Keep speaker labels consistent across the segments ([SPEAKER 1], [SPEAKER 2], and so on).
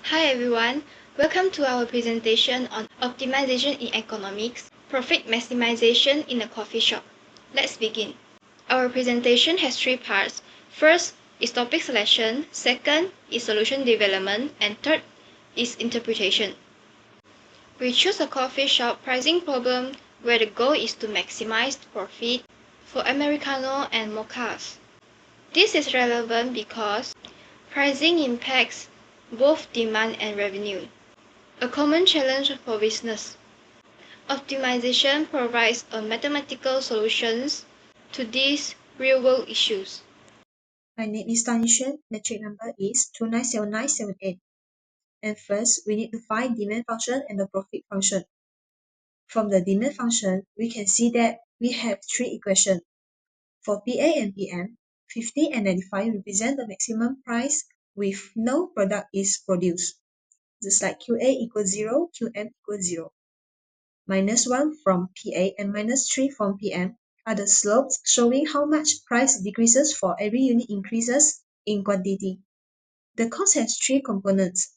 [SPEAKER 1] Hi everyone, welcome to our presentation on optimization in economics, profit maximization in a coffee shop. Let's begin. Our presentation has three parts. First is topic selection, second is solution development, and third is interpretation. We choose a coffee shop pricing problem where the goal is to maximize profit for Americano and mochas. This is relevant because pricing impacts both demand and revenue. A common challenge for business. Optimization provides a mathematical solutions to these real-world issues.
[SPEAKER 2] My name is Tanisha. Metric number is 297978. And first, we need to find demand function and the profit function. From the demand function, we can see that we have three equations. For PA and PM, 50 and 95 represent the maximum price with no product is produced. Just like QA equals 0, QM equals 0. Minus 1 from PA and minus 3 from PM are the slopes showing how much price decreases for every unit increases in quantity. The cost has three components.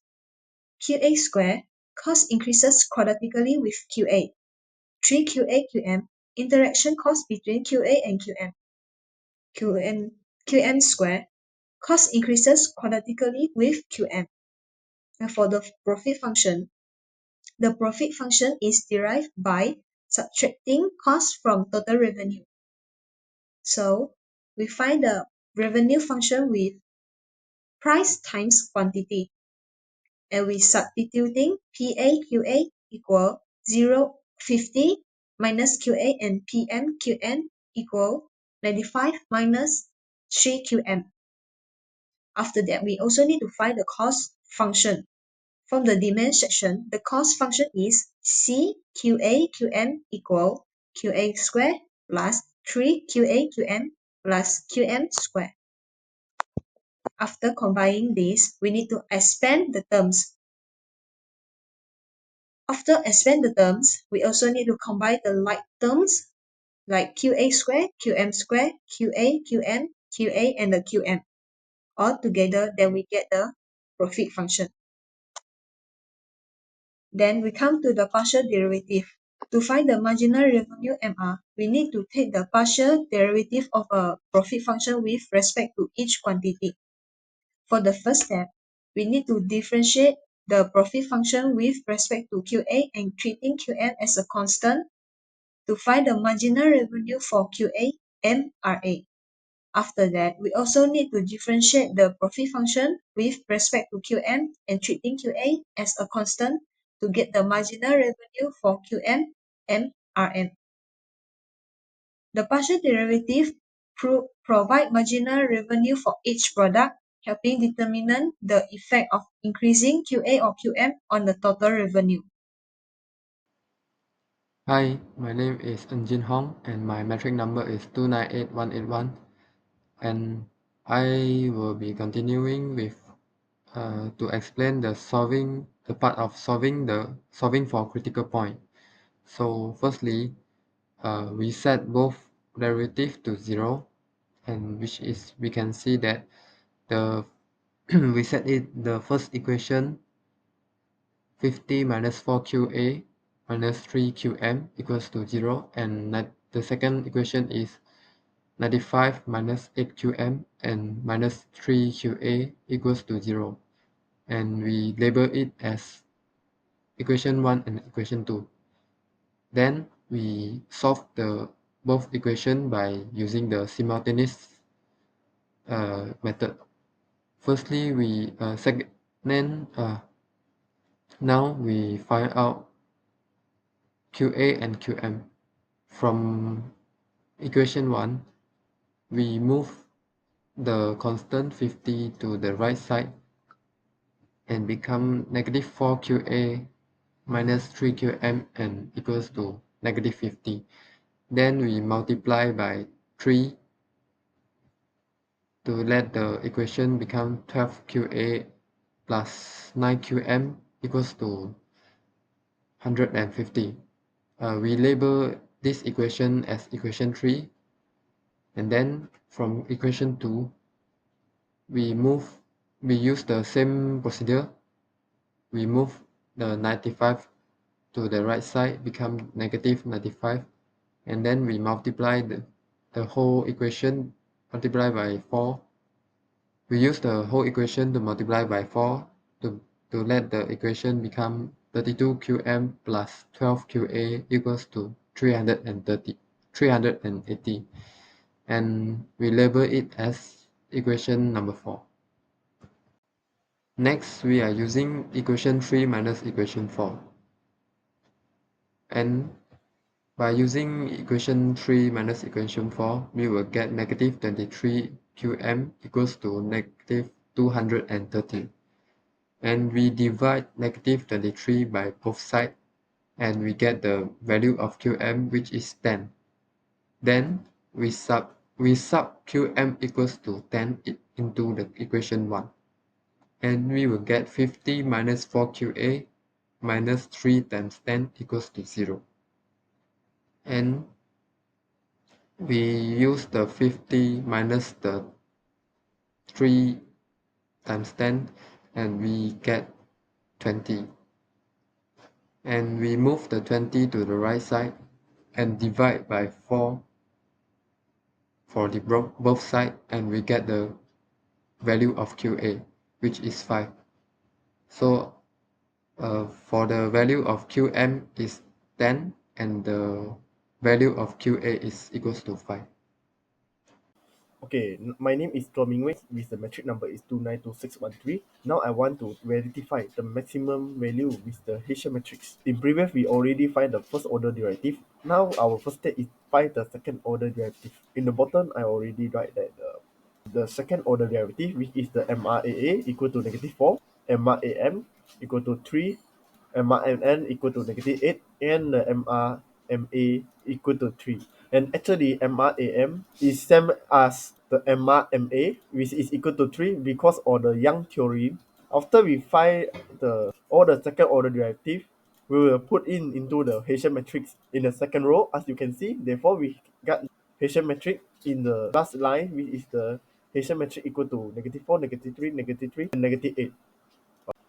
[SPEAKER 2] QA squared, cost increases quadratically with QA. 3QA/QM, interaction cost between QA and QM. QM squared, cost increases quadratically with QM. And for the profit function, the profit function is derived by subtracting cost from total revenue. So we find the revenue function with price times quantity. And we substituting PA/QA equal 0.50 minus QA and PM/QN equal 95 minus 3QM. After that, we also need to find the cost function. From the demand section, the cost function is CQA/QM equal QA squared plus 3QA/QM plus QM squared. After combining this, we need to expand the terms. After expand the terms, we also need to combine the like terms like QA squared, QM squared, QA, QM, QA, and the QM. All together, then we get the profit function. Then we come to the partial derivative. To find the marginal revenue MR, we need to take the partial derivative of a profit function with respect to each quantity. For the first step, we need to differentiate the profit function with respect to QA and treating QM as a constant to find the marginal revenue for QA and RA. After that, we also need to differentiate the profit function with respect to QM and treating QA as a constant to get the marginal revenue for QM and RM. The partial derivative provide marginal revenue for each product, helping determine the effect of increasing QA or QM on the total revenue.
[SPEAKER 3] Hi, my name is Enjin Hong and my metric number is 298181, and I will be continuing with to explain the part of solving for critical point. So firstly, we set both derivative to 0, and we can see that the we set the first equation 50 minus 4QA minus 3QM equals to 0, and the second equation is 95 minus 8QM and minus 3QA equals to 0, and we label it as equation 1 and equation 2. Then we solve the both equation by using the simultaneous method. Firstly, now we find out QA and QM. From equation 1, we move the constant 50 to the right side and become negative 4QA minus 3QM and equals to negative 50. Then we multiply by 3 to let the equation become 12QA plus 9QM equals to 150. We label this equation as equation 3, and then from equation 2, we use the same procedure we move the 95 to the right side, become negative 95, and then we multiply the whole equation, multiply by 4. We use the whole equation to multiply by 4 to let the equation become 32qm plus 12qa equals to 380, and we label it as equation number 4. Next, we are using equation 3 minus equation 4. And by using equation 3 minus equation 4, we will get negative 23qm equals to negative 230. And we divide negative 23 by both sides, and we get the value of qm, which is 10. Then we sub qm equals to 10 into the equation 1. And we will get 50 minus 4qa minus 3 times 10 equals to 0. And we use the 50 minus the 3 times 10, and we get 20. And we move the 20 to the right side and divide by 4 for the both sides, and we get the value of qa, which is 5. So for the value of qm is 10, and the value of qa is equals to 5.
[SPEAKER 4] Okay, my name is Tuo Ming Wei, with the metric number is 292613. Now I want to verify the maximum value with the Hessian matrix. In previous, we already find the first order derivative. Now our first step is find the second order derivative. In the bottom, I already write that the second order derivative, which is the MRAA equal to negative 4, MRAM equal to 3, MRNN equal to negative 8, and the MRMA equal to 3. And actually, MRAM is same as the MRMA, which is equal to 3 because of the Young theorem. After we find all the second order derivative, we will put into the Hessian matrix in the second row, as you can see. Therefore, we got Hessian matrix in the last line, which is the Hessian matrix equal to negative 4, negative 3, negative 3, and negative 8.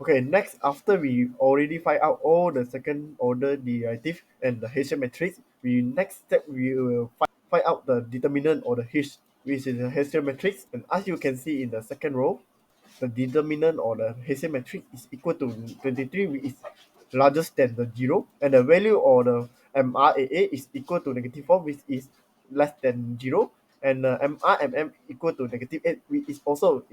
[SPEAKER 4] Okay, next, after we already find out all the second order derivative and the Hessian matrix, next step we will find out the determinant or the H, which is the Hessian matrix. And as you can see in the second row, the determinant or the Hessian matrix is equal to 23, which is largest than the 0, and the value of the MRAA is equal to negative 4, which is less than 0, and MRMM equal to negative 8, which is also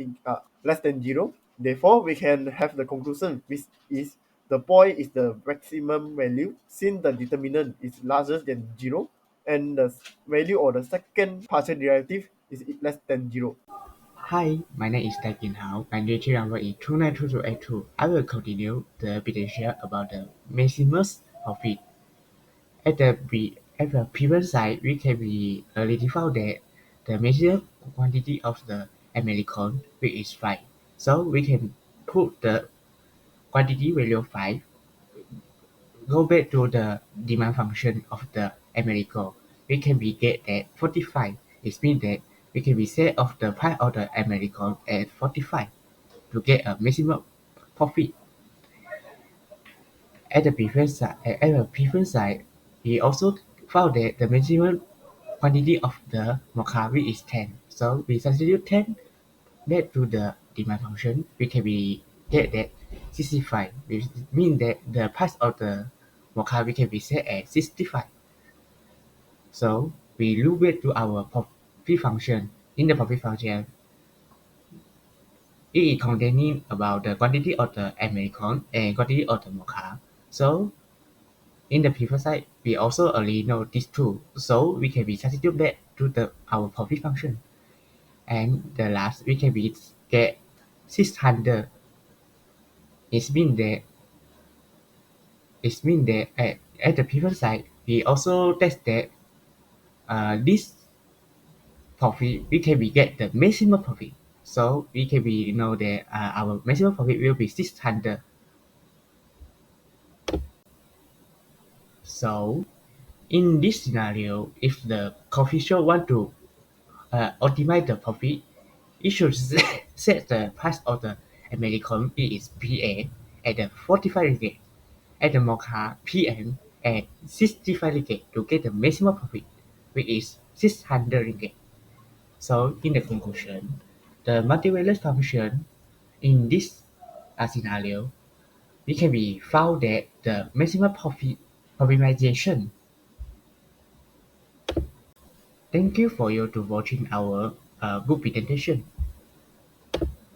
[SPEAKER 4] less than 0. Therefore, we can have the conclusion, which is the point is the maximum value since the determinant is larger than 0, and the value of the second partial derivative is less than 0.
[SPEAKER 5] Hi, my name is Taekin Hao. My nature number is 292282. I will continue the presentation about the maximus profit. At the previous slide, we can be already found that the maximum quantity of the American which is 5. So we can put the quantity value of 5 go back to the demand function of the American. We can be get at 45. It means that we can be set of the price of the American at 45 to get a maximum profit. At the previous side, we also found that the maximum quantity of the Mokawi is 10. So we substitute 10 back to the demand function. We can be get that 65, which means that the price of the Mokawi can be set at 65. So we look back to our profit function. In the profit function, it is containing about the quantity of the American and quantity of the mocha. So in the previous slide, we also already know these two. So we can be substitute back to our profit function. And the last we can be get 600. It means that at the previous slide, we also test that this profit we can be get the maximum profit. So we can be know that our maximum profit will be 600. So in this scenario, if the coffee shop want to optimize the profit, it should set the price of the American it is PA at the 45 ringgit, at the Mocha PM at 65 ringgit to get the maximum profit, which is 600 ringgit. So in the conclusion, the multivariate function in this scenario, we can be found that the maximum profit optimization. Thank you for you to watching our good presentation.